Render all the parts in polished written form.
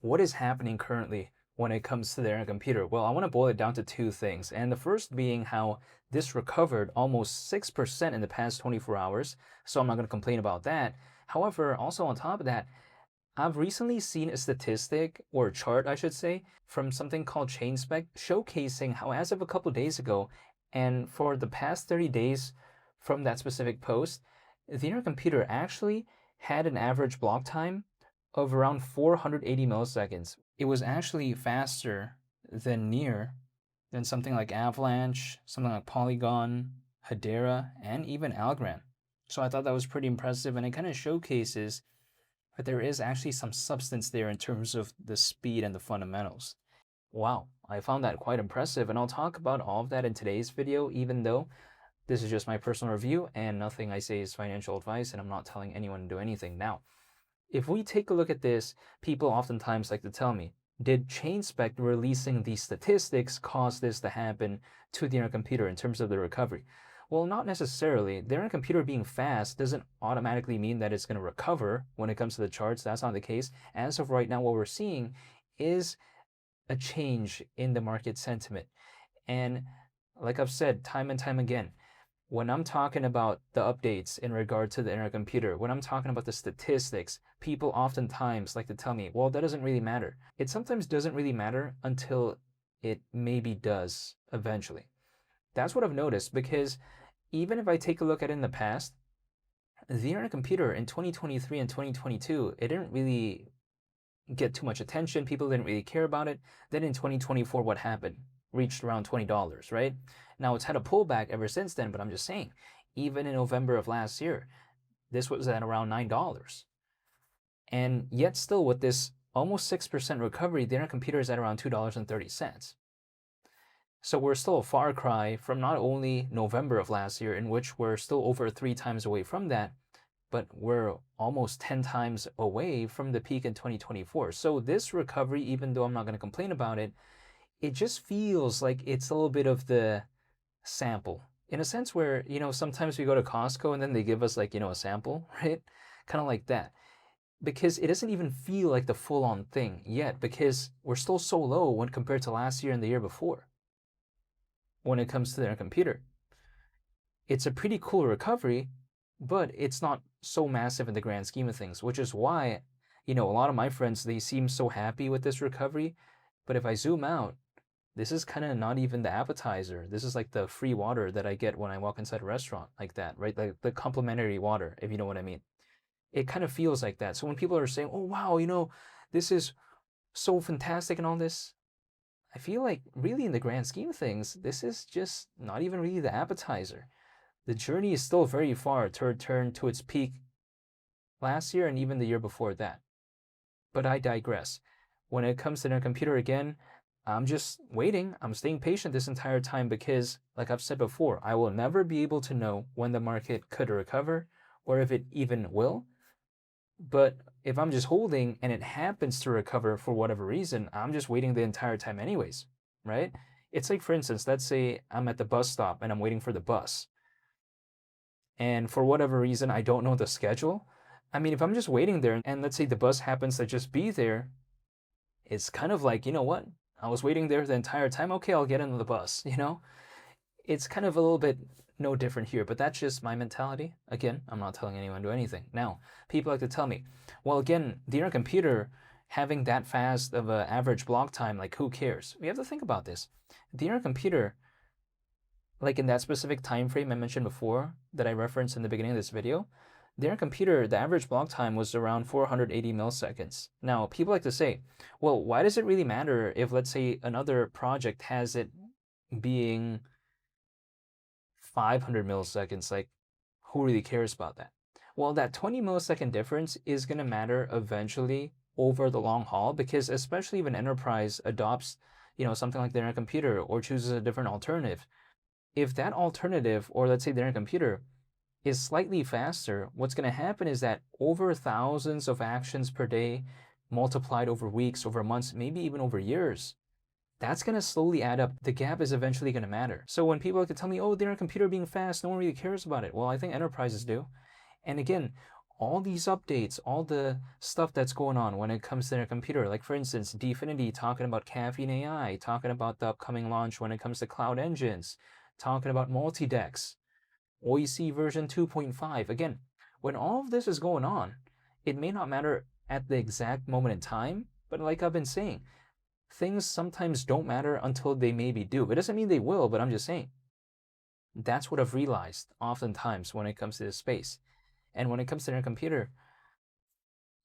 what is happening currently when it comes to the internet computer? Well, I want to boil it down to two things. And the first being how this recovered almost 6% in the past 24 hours. So I'm not going to complain about that. However, also on top of that, I've recently seen a statistic, or a chart, I should say, from something called ChainSpec, showcasing how as of a couple of days ago, and for the past 30 days from that specific post, the internet computer actually had an average block time of around 480 milliseconds. It was actually faster than Near, than something like Avalanche, something like Polygon, Hedera, and even Algorand. So I thought that was pretty impressive, and it kind of showcases that there is actually some substance there in terms of the speed and the fundamentals. Wow, I found that quite impressive, and I'll talk about all of that in today's video, even though this is just my personal review and nothing I say is financial advice, and I'm not telling anyone to do anything. Now, if we take a look at this, people oftentimes like to tell me, did ChainSpec releasing these statistics cause this to happen to the internet computer in terms of the recovery? Well, not necessarily. The internet computer being fast doesn't automatically mean that it's going to recover when it comes to the charts. That's not the case. As of right now, what we're seeing is a change in the market sentiment. And like I've said time and time again, when I'm talking about the updates in regard to the internet computer, when I'm talking about the statistics, people oftentimes like to tell me, well, that doesn't really matter. It sometimes doesn't really matter until it maybe does eventually. That's what I've noticed, because even if I take a look at it in the past, the internet computer in 2023 and 2022, it didn't really get too much attention. People didn't really care about it. Then in 2024, what happened? Reached around $20, right? Now it's had a pullback ever since then, but I'm just saying, even in November of last year, this was at around $9. And yet still with this almost 6% recovery, the internet computer is at around $2.30. So we're still a far cry from not only November of last year, in which we're still over 3 times away from that, but we're almost 10 times away from the peak in 2024. So this recovery, even though I'm not going to complain about it, it just feels like it's a little bit of the sample, in a sense where, sometimes we go to Costco and then they give us like, a sample, right? Kind of like that. Because it doesn't even feel like the full-on thing yet, because we're still so low when compared to last year and the year before when it comes to their computer. It's a pretty cool recovery, but it's not so massive in the grand scheme of things, which is why, a lot of my friends, they seem so happy with this recovery. But if I zoom out, this is kind of not even the appetizer. This is like the free water that I get when I walk inside a restaurant, like that, right? Like the complimentary water, if you know what I mean. It kind of feels like that. So when people are saying, oh, wow, this is so fantastic and all this, I feel like really in the grand scheme of things, this is just not even really the appetizer. The journey is still very far to return to its peak last year and even the year before that. But I digress. When it comes to their computer again, I'm just waiting. I'm staying patient this entire time because, like I've said before, I will never be able to know when the market could recover or if it even will. But if I'm just holding and it happens to recover for whatever reason, I'm just waiting the entire time anyways, right? It's like, for instance, let's say I'm at the bus stop and I'm waiting for the bus. And for whatever reason, I don't know the schedule. I mean, if I'm just waiting there and let's say the bus happens to just be there, it's kind of like, you know what? I was waiting there the entire time. Okay, I'll get into the bus, It's kind of a little bit no different here, but that's just my mentality. Again, I'm not telling anyone to do anything. Now, people like to tell me, well, again, the internet computer having that fast of an average block time, like who cares? We have to think about this. The internet computer, like in that specific time frame I mentioned before that I referenced in the beginning of this video, their computer, the average block time was around 480 milliseconds. Now, people like to say, well, why does it really matter if, let's say, another project has it being 500 milliseconds? Like, who really cares about that? Well, that 20 millisecond difference is going to matter eventually over the long haul, because especially if an enterprise adopts, something like their computer or chooses a different alternative, if that alternative, or let's say their computer, is slightly faster, what's going to happen is that over thousands of actions per day, multiplied over weeks, over months, maybe even over years, that's going to slowly add up. The gap is eventually going to matter. So when people like to tell me, oh, their computer being fast, no one really cares about it. Well, I think enterprises do. And again, all these updates, all the stuff that's going on when it comes to their computer. Like for instance, Dfinity talking about Caffeine AI, talking about the upcoming launch when it comes to cloud engines, talking about Multidex, OEC version 2.5. Again, when all of this is going on, it may not matter at the exact moment in time, but like I've been saying, things sometimes don't matter until they maybe do. It doesn't mean they will, but I'm just saying. That's what I've realized oftentimes when it comes to this space. And when it comes to their computer,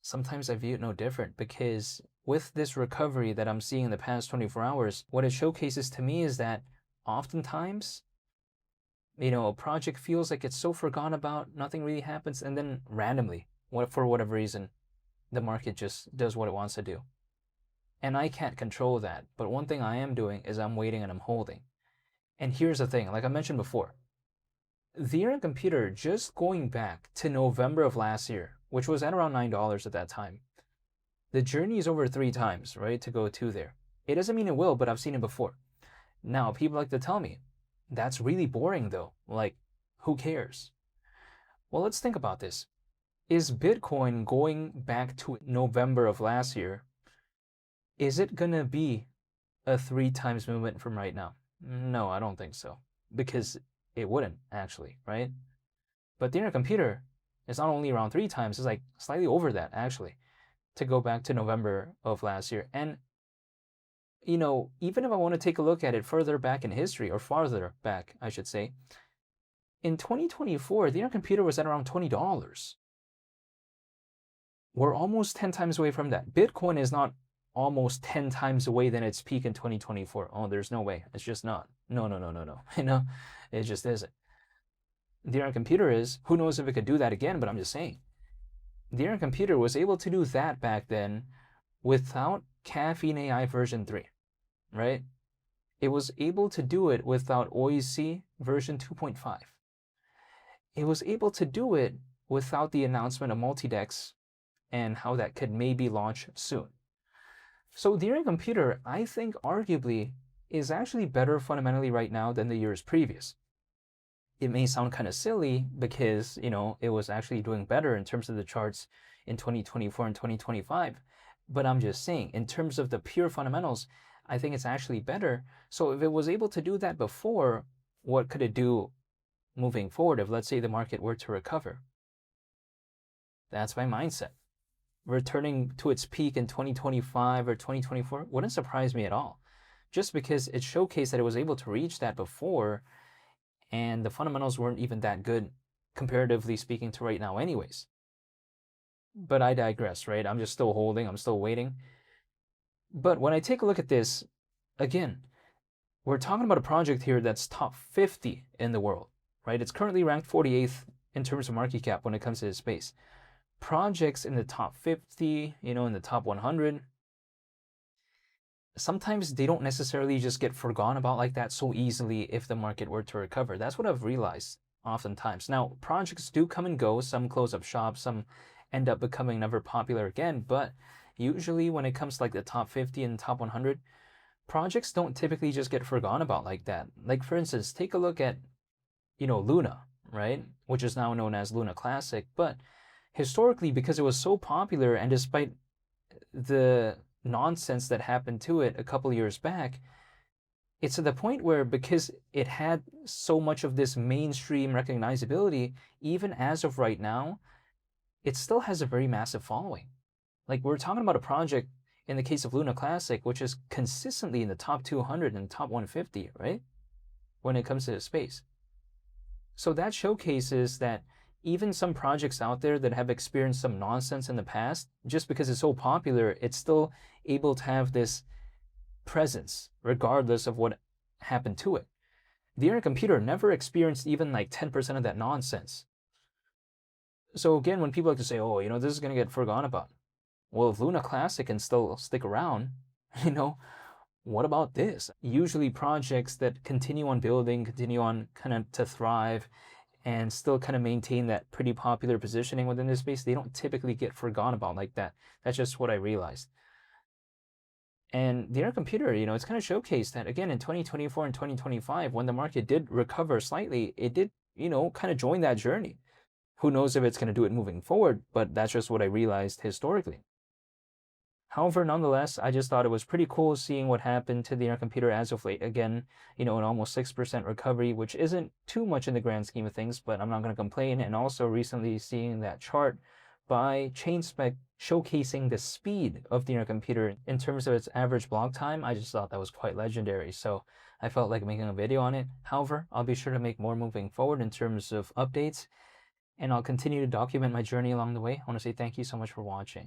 sometimes I view it no different, because with this recovery that I'm seeing in the past 24 hours, what it showcases to me is that oftentimes, a project feels like it's so forgotten about, nothing really happens, and then randomly, for whatever reason, the market just does what it wants to do. And I can't control that. But one thing I am doing is I'm waiting and I'm holding. And here's the thing, like I mentioned before, the Year in Computer, just going back to November of last year, which was at around $9 at that time, the journey is over 3 times, right, to go to there. It doesn't mean it will, but I've seen it before. Now, people like to tell me, that's really boring though. Like, who cares? Well, let's think about this. Is Bitcoin going back to November of last year? Is it going to be a 3 times movement from right now? No, I don't think so. Because it wouldn't, actually, right? But the Year in Computer is not only around 3 times, it's like slightly over that, actually, to go back to November of last year. And, even if I want to take a look at it further back in history, or farther back, I should say, in 2024, the Year in Computer was at around $20. We're almost 10 times away from that. Bitcoin is not almost 10 times away than its peak in 2024. Oh, there's no way. It's just not. No. It just isn't. The Year in Computer is, who knows if it could do that again, but I'm just saying. The Year in Computer was able to do that back then without Caffeine AI version 3, right? It was able to do it without OEC version 2.5. It was able to do it without the announcement of Multidex and how that could maybe launch soon. So the Year in Computer, I think, arguably, is actually better fundamentally right now than the years previous. It may sound kind of silly because, it was actually doing better in terms of the charts in 2024 and 2025. But I'm just saying, in terms of the pure fundamentals, I think it's actually better. So if it was able to do that before, what could it do moving forward if, let's say, the market were to recover? That's my mindset. Returning to its peak in 2025 or 2024 wouldn't surprise me at all, just because it showcased that it was able to reach that before, and the fundamentals weren't even that good, comparatively speaking, to right now anyways. But I digress, right? I'm just still holding, I'm still waiting. But when I take a look at this, again, we're talking about a project here that's top 50 in the world, right? It's currently ranked 48th in terms of market cap when it comes to this space. Projects in the top 50, in the top 100, sometimes they don't necessarily just get forgotten about like that so easily if the market were to recover. That's what I've realized oftentimes. Now, projects do come and go. Some close up shop, some end up becoming never popular again. But usually when it comes to like the top 50 and top 100, projects don't typically just get forgotten about like that. Like, for instance, take a look at, Luna, right? Which is now known as Luna Classic. But historically, because it was so popular, and despite the nonsense that happened to it a couple years back, it's to the point where, because it had so much of this mainstream recognizability, even as of right now, it still has a very massive following. Like, we're talking about a project, in the case of Luna Classic, which is consistently in the top 200 and top 150, right? When it comes to the space. So that showcases that even some projects out there that have experienced some nonsense in the past, just because it's so popular, it's still able to have this presence, regardless of what happened to it. The Year in Computer never experienced even like 10% of that nonsense. So again, when people like to say, oh, this is going to get forgotten about. Well, if Luna Classic can still stick around, what about this? Usually projects that continue on building, continue on kind of to thrive, and still kind of maintain that pretty popular positioning within this space, they don't typically get forgotten about like that. That's just what I realized. And the Year in Computer, it's kind of showcased that, again, in 2024 and 2025, when the market did recover slightly, it did, kind of join that journey Who knows if it's going to do it moving forward, but that's just what I realized historically. However, nonetheless, I just thought it was pretty cool seeing what happened to the internet computer as of late. Again, an almost 6% recovery, which isn't too much in the grand scheme of things, but I'm not going to complain. And also recently seeing that chart by Chainspec showcasing the speed of the internet computer in terms of its average block time, I just thought that was quite legendary. So I felt like making a video on it. However, I'll be sure to make more moving forward in terms of updates, and I'll continue to document my journey along the way. I want to say thank you so much for watching.